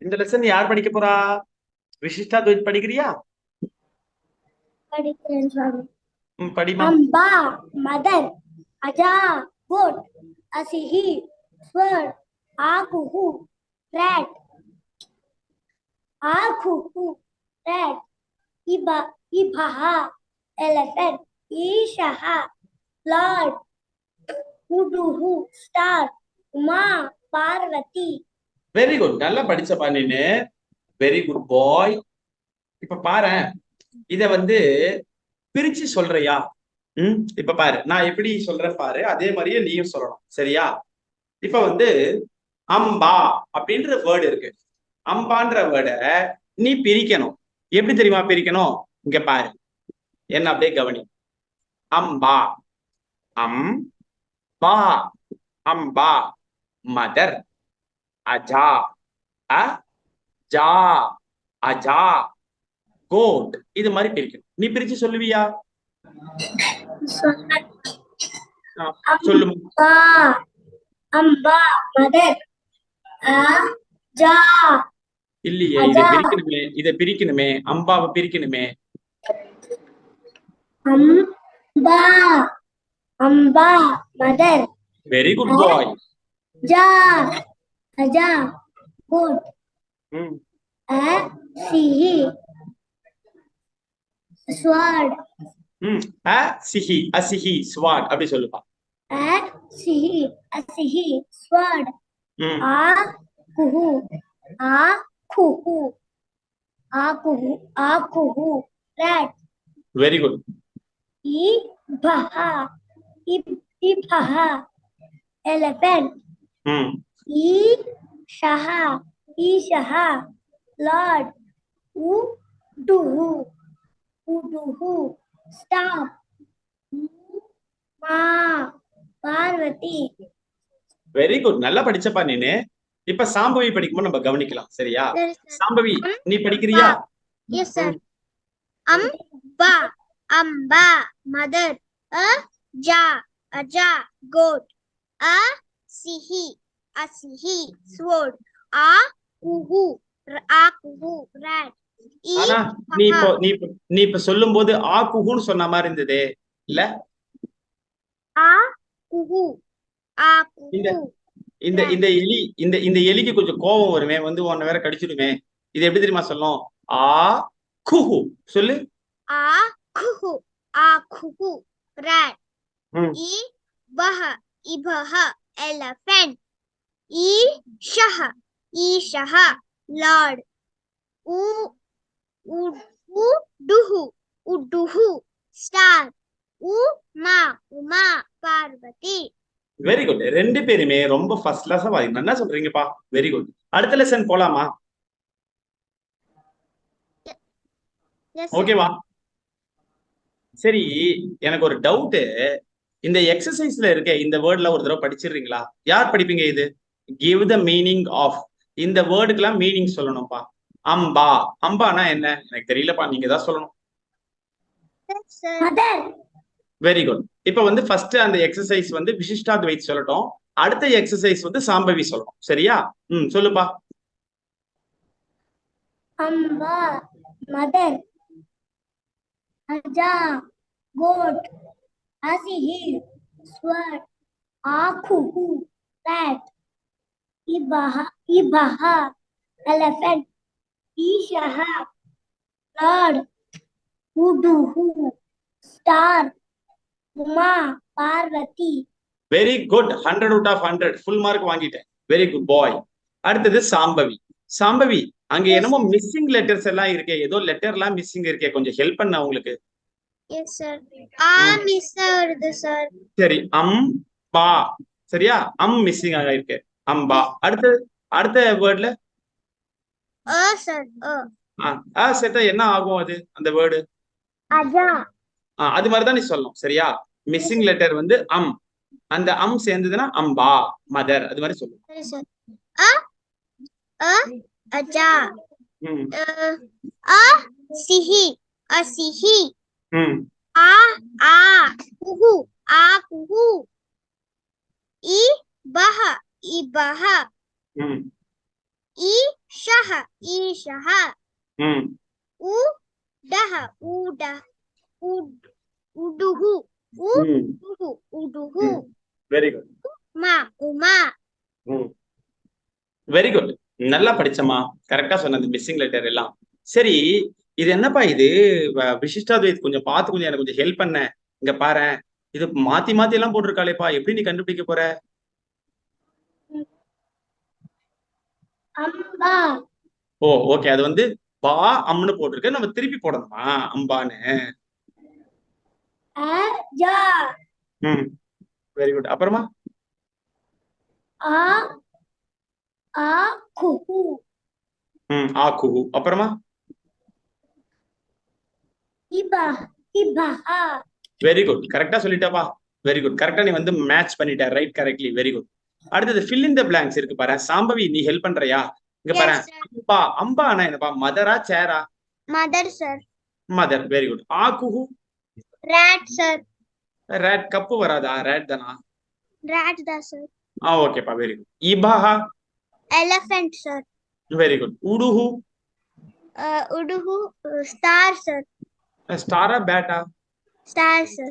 இந்த லெசன் யார் படிக்க போறா? விசிஷ்டா துவைத் படிக்கிறியா? படிக்கிறேன் சுவாமி. படிமா. அம்பா மதர், அஜா goat, asihi sword, akuhu rat, akuhu rat, ibaha elephant, ishaha lord, uduhu star, uma Parvati. Very good, நல்லா படிச்சப்பா நீனு. Very good boy. இப்ப பாரு, இத வந்து பிரிச்சு சொல்றியா? இப்ப பாரு, நான் எப்படி சொல்றேன் பாரு, அதே மாதிரியே நீயும் சொல்லணும், சரியா? இப்ப வந்து அம்பா அப்படின்ற வேர்டு இருக்கு. அம்பான்ற வேர்டை நீ பிரிக்கணும். எப்படி தெரியுமா பிரிக்கணும்? இங்க பாரு, என்ன அப்படியே கவனி. அம்பா, அம் பா, அம்பா மதர், அஜா அ ஜா அஜா கோட், இது மாதிரி பிரிக்கணும். நீ பிரிச்சு சொல்லுவியா? சொல்லு. அம்பா மதர், அஜா. இல்லையே, இதை பிரிக்கணுமே, அம்பாவை பிரிக்கணுமே. அம்பா, அம்பா மதர். Very good boy. ஜா அஜா கோட். சிஹி ஸ்வாட். அசிஹி அசிஹி ஸ்வாட், அப்படி சொல்லுப்பா. அசிஹி அசிஹி ஸ்வாட். ஆகுஹு ஆகுஹு ஆகுஹு ஆகுஹு ராட். Very good. இபஹா இபஹா elephant. ஈஷஹா ஈஷஹா lord. உடுஹு உடுஹு star. மா பார்வதி. வெரி குட், நல்லா படிச்சப்பா நீனு. இப்ப சாம்பவி படிக்கும்போது நம்ம கவனிக்கலாம், சரியா? சாம்பவி, நீ படிக்கிறியா? Yes sir. அம்பா, அம்பா மதர், அஜா அஜா கோட், அசிஹி அசிஹி sword, ஆகுஹு ஆகுஹு rat. ஆனா நீ இப்ப சொல்லும் போது ஆகுஹுன்னு சொன்ன மாதிரி இருந்ததே இல்ல? ஆகுஹு ஆகுஹு. இந்த இந்த எலி இந்த எலிக்கு கொஞ்சம் கோபம் வருமே, வந்து உன்னை வேற கடிச்சிடுமே. இது எப்படி தெரியுமா சொல்லும்? ஆ குஹு சொல்லு. ஆ குஹு ஆ குஹு rat. இபஹ இபஹ elephant. ஈஷஹ ஈஷஹ lord. உடுஹு உடுஹு star. உமா உமா பார்வதி. Very good. ரெண்டு பேருமே ரொம்ப ஃபர்ஸ்ட் கிளாஸா வாங்க, என்ன சொல்றீங்கப்பா? Very good. அடுத்த லெசன் போலாமா? ஓகேவா? சரி, எனக்கு ஒரு டவுட். இந்த எக்ஸசைஸ்ல இருக்க இந்த வேர்ட்ல ஒரு தடவை படிச்சிடுறீங்களா? யார் படிப்பீங்க? இது கிவ் த மீனிங் ஆஃப், இந்த வேர்டுக்கெல்லாம் மீனிங் சொல்லணும்ப்பா. அம்பா, அம்பானா என்ன எனக்கு தெரியலப்பா, நீங்க தான் சொல்லணும். Very good. இப்ப வந்து ஃபர்ஸ்ட் அந்த எக்ஸசைஸ் வந்து விசிஷ்டா துவைத் சொல்லட்டும், அடுத்த எக்ஸசைஸ் வந்து சாம்பவி சொல்லணும், சரியா? சொல்லுப்பா. அம்பா மதர், அஜா கோட், அசிஹி ஸ்வாட், ஆகுஹு rat, இபஹா elephant, ஈஷஹா lord, உடுஹு star, உமா Parvathi. Very good. 100 out of 100 full mark வாங்கிட்டேன். Very good boy. அடுத்தது சாம்பவி. சாம்பவி, அங்க என்னமோ மிஸ்ஸிங் லெட்டர்ஸ் எல்லாம் இருக்கே, ஏதோ லெட்டர் எல்லாம் மிஸ்ஸிங் இருக்கே, கொஞ்சம் ஹெல்ப் பண்ண உங்களுக்கு. Yes sir. மிஸ் ஆகுது சார். சரி, பா, சரியா? மிஸ்ஸிங் ஆக இருக்கு, அம்பா. அடுத்த வேர்ட்ல சார் சேர்த்தா என்ன ஆகும்? அது அந்த வேர்டு அஜா. அது மாதிரிதான் நீ சொல்லணும், சரியா? மிஸ்ஸிங் லெட்டர் வந்து அந்த சேர்ந்ததுன்னா அம்பா மதர், அது மாதிரி சொல்லணும். அஜா சிஹி அசிஹி குஹு குஹு இபஹ இபஹ ஈஷஹ ईशः ईशः ம் उडः उड उड उडुः ம் उडुः उडुः வெரி குட். मा उमा ம் வெரி குட். நல்லா படிச்சமா. கரெக்டா சொன்னது மிஸ்ஸிங் லெட்டர் எல்லாம். சரி, இது என்னப்பா இது? விசிஷ்டாத்வைத் கொஞ்சம் பார்த்து கொஞ்சம் எனக்கு கொஞ்சம் ஹெல்ப் பண்ண. இங்க பாரேன். இது மாத்தி மாத்தி எல்லாம் போட்டிருக்காளேப்பா. எப்படி நீ கண்டுபிடிக்க போற? अम्बा ஓ ஓகே. அது வந்து பா அம்னு போட்டிருக்கு. நம்ம திருப்பி போடணுமா அம்பான்னு? अजा ம் வெரி குட். அப்புறமா आ आकुहु ஆக்குஹு. அப்புறமா इबा इबः வெரி குட். கரெக்டா சொல்லிட்டப்பா. Very good. கரெக்டா நீ வந்து மேட்ச் பண்ணிட்ட. Right correctly. Very good. அடுத்தது ஃபில் இன் த பிளாங்க்ஸ் இருக்கு பாரு. சாம்பவி நீ ஹெல்ப் பண்றியா? இங்க பாரு. Yes, sir. அம்பா அம்பானா என்னப்பா? மதரா சேரா? Mother, sir. Mother. Very good. ஆக்குஹு Rat, sir. ரேட். கப்பு வராதா? ரேட் தானா? Rat, the sir. ஓகேப்பா. Very good. இபஹா Elephant, sir. Very good. உடுஹு Uduhu, star, sir. ஸ்டாரா பேட்டா? Star, sir.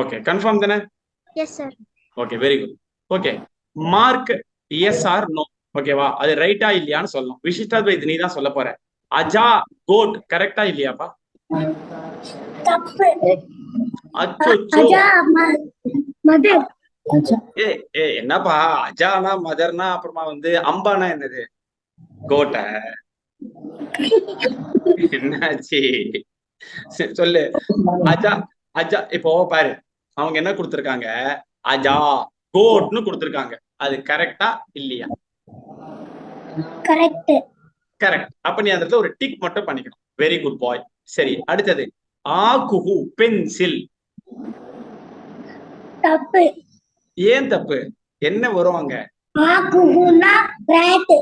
ஓகே. கன்ஃபார்ம் தானே? Yes, sir. Okay very good. Okay. Mark yes or no. ஓகேவா? அது ரைட்டா இல்லையான்னு சொல்லணும். விசிஷ்டாத்வைத் நீ தான் சொல்ல போற. அஜா கோட் கரெக்டா இல்லையாப்பா? தப்பு. அச்சோச்சோ. அஜா மதர். ஏ ஏ என்னப்பா? அஜானா மதர்னா அப்புறமா வந்து அம்பானா என்னது? கோட்ட. என்னாச்சு? சொல்லு. அஜா அஜா. இப்போ பாரு, அவங்க என்ன கொடுத்திருக்காங்க? அஜா கோட்னு கொடுத்திருக்காங்க. அது கரெக்டா இல்லையா? கரெக்ட். கரெக்ட். அப்ப நீ அந்த இடத்துல ஒரு டிக் மட்டும் பண்ணிக்கணும். Very good boy. சரி, அடுத்தது ஆகுஹு பென்சில். தப்பு. ஏன் தப்பு? என்ன வரும் அங்க? ஆகுஹுனா ராட்.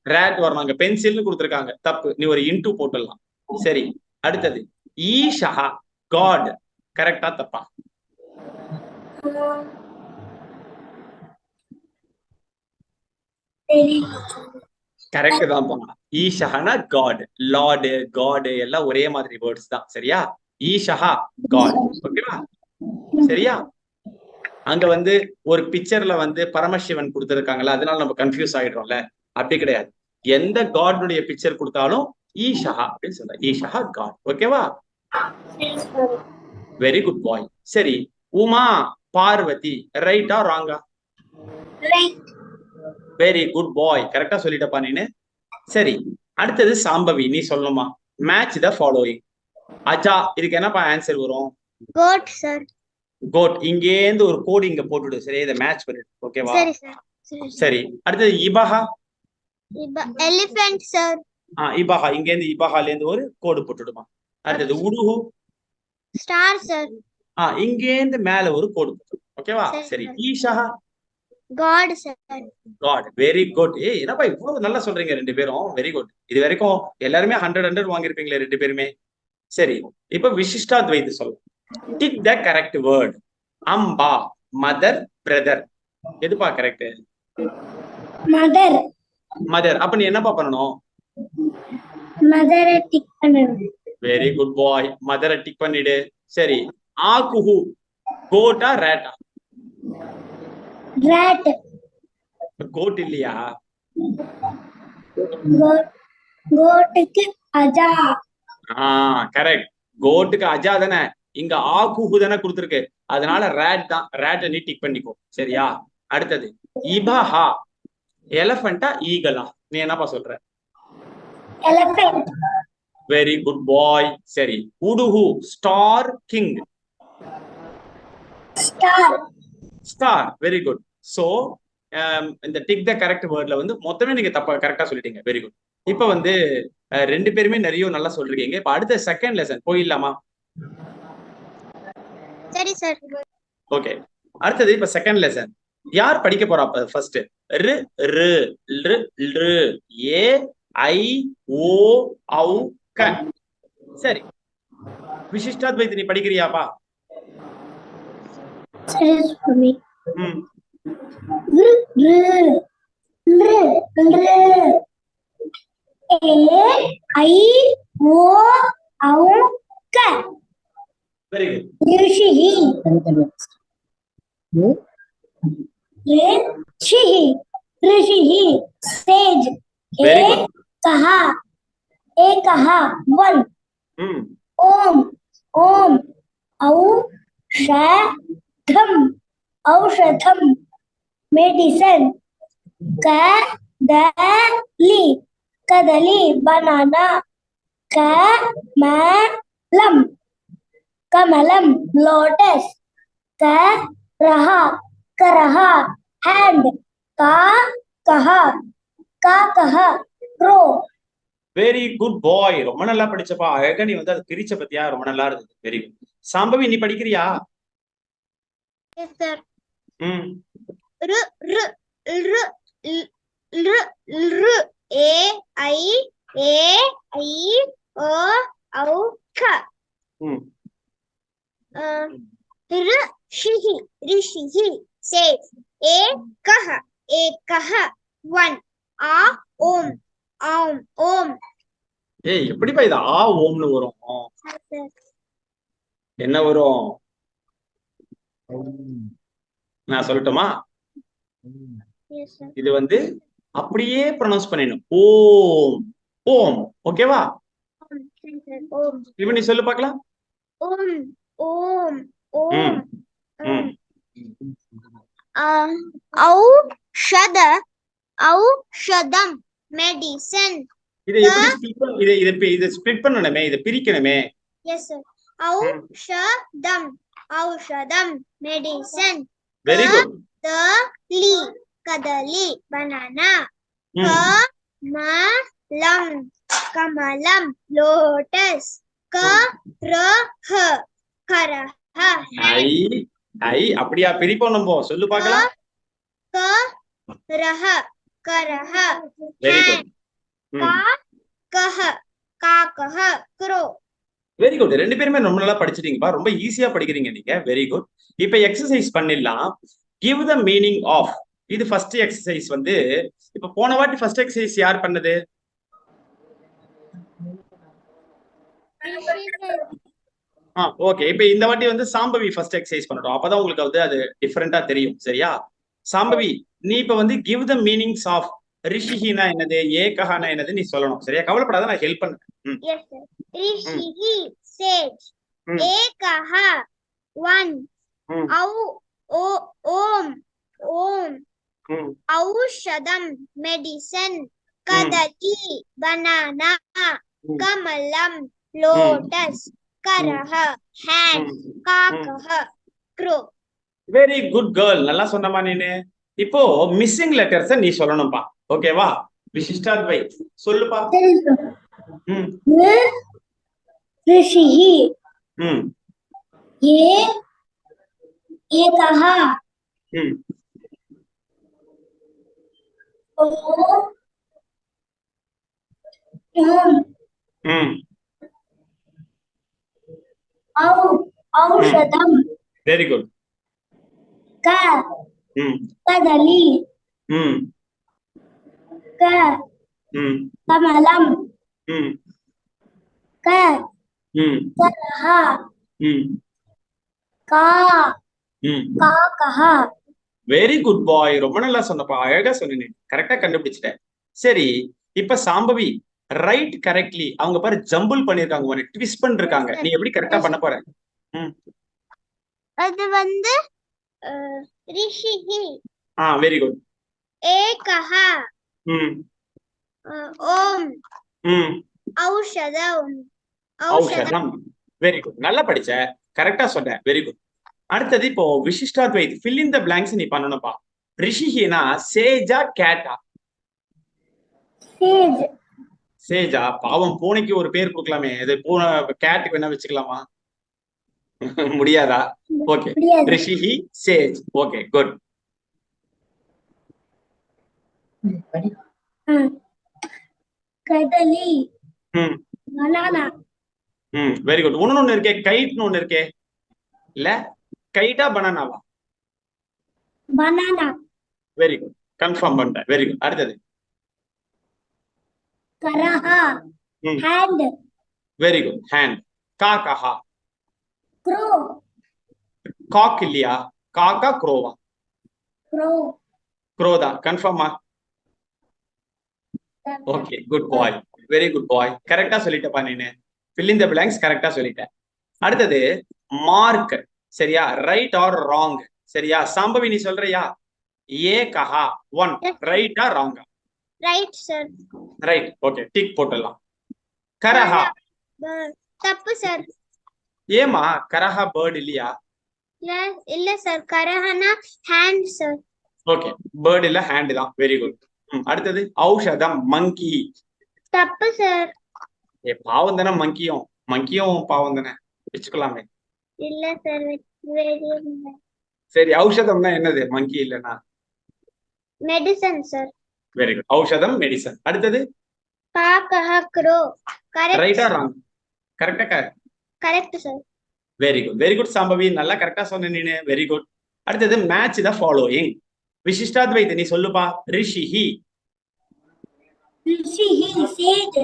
ரேட் வரணும். அங்க பென்சில்னு கொடுத்திருக்காங்க. தப்பு. நீ ஒரு இன்டு போட்டுடலாம். சரி, அடுத்தது ஈஷா காட். கரெக்டா தப்பா? கரெக்ட் தான் போனா. ஈஷஹனா காட். லார்டு காட் எல்லாம் ஒரே மாதிரி வேர்ட்ஸ் தான். சரியா? ஈஷஹா காட். ஓகேவா? சரியா? அங்க வந்து ஒரு பிக்சர்ல வந்து பரமசிவன் கொடுத்திருக்காங்கல்ல, அதனால நம்ம கன்ஃபியூஸ் ஆயிடுறோம்ல. அப்படி கிடையாது. எந்த காடுடைய பிக்சர் கொடுத்தாலும் ஈஷஹா அப்படின்னு சொல்ற. ஈஷஹா காட். ஓகேவா? Very good boy. சரி, உமா பார்வதி. ரைட்டா ராங்கா? ரைட். Very good boy. கரெக்டா சொல்லிட்டப்பா நீனு. சரி, அடுத்தது சாம்பவி நீ சொல்லணுமா? Match the following. அஜா இதுக்கு என்னப்பா ஆன்சர் வரும்? Code sir. கோட். இங்கேந்து ஒரு கோடு இங்க போட்டுடு. சரி, இதை மேட்ச் பண்ணிடு. ஓகேவா? சரி சார். சரி, அடுத்தது இபஹா. Elephant sir. இபஹா. இங்கேந்து இபஹால இருந்து ஒரு கோடு போட்டுடுமா. அடுத்தது உடுஹு. Star sir. இங்கேந்து மேல ஒரு கோடு போட்டுடு. ஓகேவா? சரி, ஈஷஹா. God sir. God. Very good. ஏய் என்னப்பா இவ்வளவு நல்லா சொல்றீங்க ரெண்டு பேரும். Very good. இது வரைக்கும் எல்லாருமே 100 வாங்கியிருப்பீங்களே ரெண்டு பேருமே. சரி, இப்ப விசிஷ்டாத்வைத் சொல்ல. Tick the correct word. அம்பா மதர் பிரதர். எதுப்பா கரெக்ட்? மதர். மதர். அப்ப நீ என்னப்பா பண்ணணும்? மதரை டிக் பண்ணணும். Very good boy. மதரை டிக் பண்ணிடு. சரி, ஆகுஹு கோட்டா ரேட்டா? ராட். கோட் இல்லையா? கோட்டுக்கு அஜா. கரெக்ட். கோட்டுக்கு அஜா தானே. இங்க ஆகுஹு தானே கொடுத்திருக்கு. அதனால ரேட் தான். ரேட்டை நீ டிக் பண்ணிக்கோ. சரியா? அடுத்தது இபஹா. எலஃபண்டா ஈகலா? நீ என்னப்பா சொல்ற? எலிஃபண்ட். Very good boy. சரி, உடுஹு star king. Star. Star. Very good. So இந்த டிக் த கரெக்ட் வேர்ட்ல வந்து மொத்தமே நீங்க தப்பா கரெக்டா சொல்லிட்டீங்க. வெரி குட். இப்ப வந்து ரெண்டு பேருமே நிறைய நல்லா சொல்றீங்க. இப்ப அடுத்த செகண்ட் லெசன் போயிடலாமா? சரி சார். ஓகே. அடுத்தது இப்ப செகண்ட் லெசன் யார் படிக்க போறா? ஃபர்ஸ்ட் ரு ரு ரு ரு ஏ ஐ ஓ ஔ க. சரி, விசிஷ்டாத்வைத் நீ படிக்கிறியாப்பா? சரி சுவாமி. ம் ரு ரு ரு ரு very good. Very good. one. Om, Om, Aushadham, medicine. Kadali, banana. Kamalam, lotus. Karaha, hand. Kaha, crow. Very good boy. ரொம்ப நல்லா படிச்சப்பா. அழகா நீ வந்து அதை பிரிச்ச பத்தியா, ரொம்ப நல்லா இருந்தது. Very good. சாம்பவி, நீ படிக்கிறியா? Yes, sir. ம் R, A, I, O, Ka. ம் Rishihi says Ekaha one. Om. ஏய், எப்படிப்பா இது ஆ ஓம்னு வரும்? என்ன வரும்? நான் சொல்லட்டுமா? Yes, sir. இது வந்து அப்படியே ப்ரொனவுன்ஸ் பண்ணிடணும். ஓம் ஓம். ஓகேவா? Om. இப்ப நீ சொல்லு பார்க்கலாம். Om. ம் ம் Aushadam, medicine. இதை எப்படி ஸ்பிளிட் பண்ண, இதை ஸ்பிளிட் பண்ணணுமே, இதை பிரிக்கணுமே. Yes, sir. Aushadam, medicine. Very good. Kadali, banana. Kamalam, lotus. Karaha, ஐ ஐ அப்படியா பிரிப்போம் நம்ம? சொல்லு பார்க்கலாம். Karaha, very good. crow. Very good. ரெண்டு பேருமே ரொம்ப நல்லா படிச்சிட்டீங்கப்பா. ரொம்ப ஈஸியா படிக்கிறீங்க நீங்க. Very good. இப்ப எக்ஸசைஸ் பண்ணிடலாம். Give the meaning of. இது ஃபர்ஸ்ட் எக்ஸசைஸ் வந்து, இப்ப போன வாட்டி ஃபர்ஸ்ட் எக்ஸசைஸ் யார் பண்ணது? ஓகே. இப்ப இந்த வாட்டி வந்து சாம்பவி ஃபர்ஸ்ட் எக்ஸசைஸ் பண்ணட்டும். அப்பதான் உங்களுக்கு வந்து அது டிஃபரெண்டா தெரியும். சரியா? சாம்பவி, நீ இப்ப வந்து கிவ் த மீனிங்ஸ் ஆஃப் ரிஷிஹினா என்னது, ஏகஹானா என்னது நீ சொல்லணும். சரியா? கவலைப்படாத, நான் ஹெல்ப் பண்றேன். Yes, sir. Rishihi sage. Ekaha one. Om. Aushadam, medicine. Kadali, banana. Kamalam, lotus. Karaha, hand. Kakaha, crow. Very good girl. நல்லா சொன்னமா நீனு. இப்போ மிஸ்ஸிங் லெட்டர்ஸ் நீ சொல்லணும்பா. ஓகேவா? விசிஷ்டாத்வை சொல்லுப்பா. ரிஷிஹி. ஏகஹா. Aushadam. Very good. Kadali. Kamalam. Karaha. Kakaha. Very good boy. ரொம்ப நல்லா சொன்னப்பா. அழகா சொன்னீங்க. கரெக்டா கண்டுபிடிச்சிட்டேன். சரி, இப்ப சாம்பவி ரைட் கரெக்ட்லி. அவங்க பாரு ஜம்பிள் பண்ணிருக்காங்க, ஒரு ட்விஸ்ட் பண்ணிருக்காங்க. நீ எப்படி கரெக்டா பண்ண போற? அது வந்து ரிஷிஹி. Very good. ஏகஹா. ஓம். ஔஷதம். Very good. நல்லா படிச்ச. கரெக்டா சொன்ன. Very good. அடுத்தது இப்போ விசிஷ்டாத்வை ஃபில் இன் த பிளாங்க்ஸ் நீ பண்ணணும்பா. ரிஷிஹினா சேஜா கேட்டா? சேஜா. பாவம், பூனைக்கு ஒரு பேர் கொடுக்கலாமே. இது பூனை, கேட்டுக்கு வேணா வச்சுக்கலாமா? முடியாதா? ஓகே. ரிஷிஹி சேஜ். Okay, good. கடலி. banana. Very good. ஒண்ணு இருக்கே, கைட்னு ஒண்ணு இருக்கே. இல்ல, கைட்டா பனானாவா? banana. Very good. கன்ஃபார்ம் பண்ணிட்டேன். Very good. அடுத்தது Karaha. Hand. Very good hand. காக்கஹா. Crow. காக் இல்லையா? காக்கா க்ரோவா? Crow. க்ரோ தான். கன்ஃபார்மா? Okay, good boy. Very good boy. கரெக்டா சொல்லிட்டப்பா நீனு. fill in the blanks கரெக்டா சொல்லிட்டேன். அடுத்தது மார்க். சரியா? Right or wrong? சரியா? சாம்பவி நீ சொல்றியா? ஏ கஹா 1 ரைட்டா ராங்கா? Right, sir. Right. Okay, tick போட்டுடலாம். கரஹா. தப்பு சார். ஏமா கரஹா பேர்ட் இல்லையா? இல்ல சார், கரஹனா ஹேண்ட் சார். ஓகே, பேர்ட் இல்ல ஹேண்ட் தான். Very good. அடுத்தது ஔஷதம் மங்கி. தப்பு சார். ஏ பாவம் தானே மங்கியும். மங்கியும் பாவம் தானே, வச்சுக்கலாமே. இல்ல சார், சரி, ஔஷதம்னா என்னது மங்கி இல்லனா? Medicine sir. Very good. ஔஷதம் மெடிசன். அடுத்தது காக்கஹா க்ரோ. கரெக்ட். ரைட்டா ராங்? கரெக்டா? Correct sir. Very good, very good Shambhavi. நல்லா கரெக்டா சொன்ன நீனு. Very good. அடுத்தது மேட்ச் த ஃபாலோயிங். விசிஷ்டாத்வைத் நீ சொல்லுப்பா. ரிஷிஹி. ரிஷிஹி சேஜ்.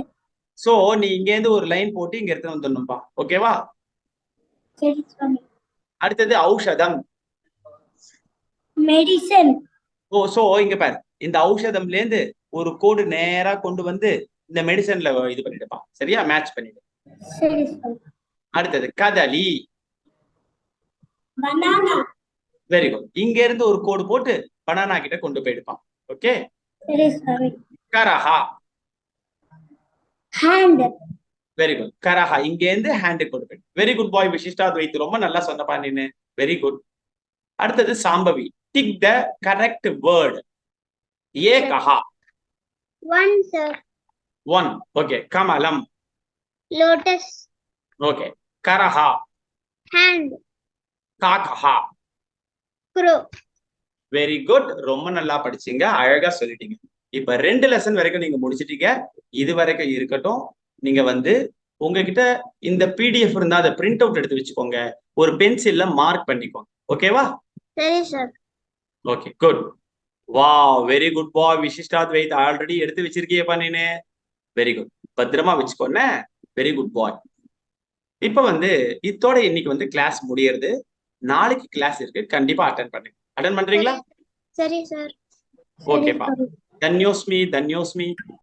சோ நீ இங்க இருந்து ஒரு லைன் போட்டு இங்க எடுத்து வந்துடணும்பா. ஓகேவா? சரி சுவாமி. அடுத்தது ஔஷதம். மெடிசன். ஓ, சோ இங்க பாரு, இந்த ஔஷதம்ல இருந்து ஒரு கோடு நேரா கொண்டு வந்து இந்த மெடிசன்ல இது பண்ணிடுப்பா. சரியா? மேட்ச் பண்ணிடு. சரி சுவாமி. அடுத்தது கதலி. பனானா. Very good. இங்க இருந்து ஒரு கோடு போட்டு பனானா கிட்ட கொண்டு போயிடுப்பான். ஓகே. சரி சுவாமி. கரஹா. ஹேண்ட். Very good. கரஹா இங்க இருந்து ஹேண்ட் கொண்டு போயிடு. Very good boy Vishishtadvait. ரொம்ப நல்லா சொன்னப்பா நீனு. Very good. அடுத்தது Shambhavi. Tick the correct word. ஏ கஹா. 1 சார். 1. ஓகே. கமலம். லோட்டஸ். ஓகே. கரஹா. ஹேண்ட். காக்கஹா. க்ரோ. Very good. ரொம்ப நல்லா படிச்சீங்க. அழகா சொல்லிட்டீங்க. இப்ப 2 லெசன் வரைக்கும் நீங்க முடிச்சிட்டீங்க. இது வரைக்கும் இருக்கட்டும். நீங்க வந்து உங்ககிட்ட இந்த பிடிஎஃப் இருந்தா அதை பிரிண்ட் அவுட் எடுத்து வச்சுக்கோங்க. ஒரு பென்சில்ல மார்க் பண்ணிக்கோங்க. ஓகேவா? சரி sir. Okay, good. Wow, very good boy Vishishtadvait. Already எடுத்து வச்சிருக்கியப்பா நீனு. Very good. பத்திரமா வச்சுக்கோண்ணே. Very good boy. இப்ப வந்து இத்தோட இன்னைக்கு வந்து கிளாஸ் முடியறது. நாளைக்கு கிளாஸ் இருக்கு. கண்டிப்பா அட்டென்ட் பண்ணுங்க. அட்டென்ட் பண்றீங்களா? சரி சார். ஓகேப்பா. தன்யோஸ்மி.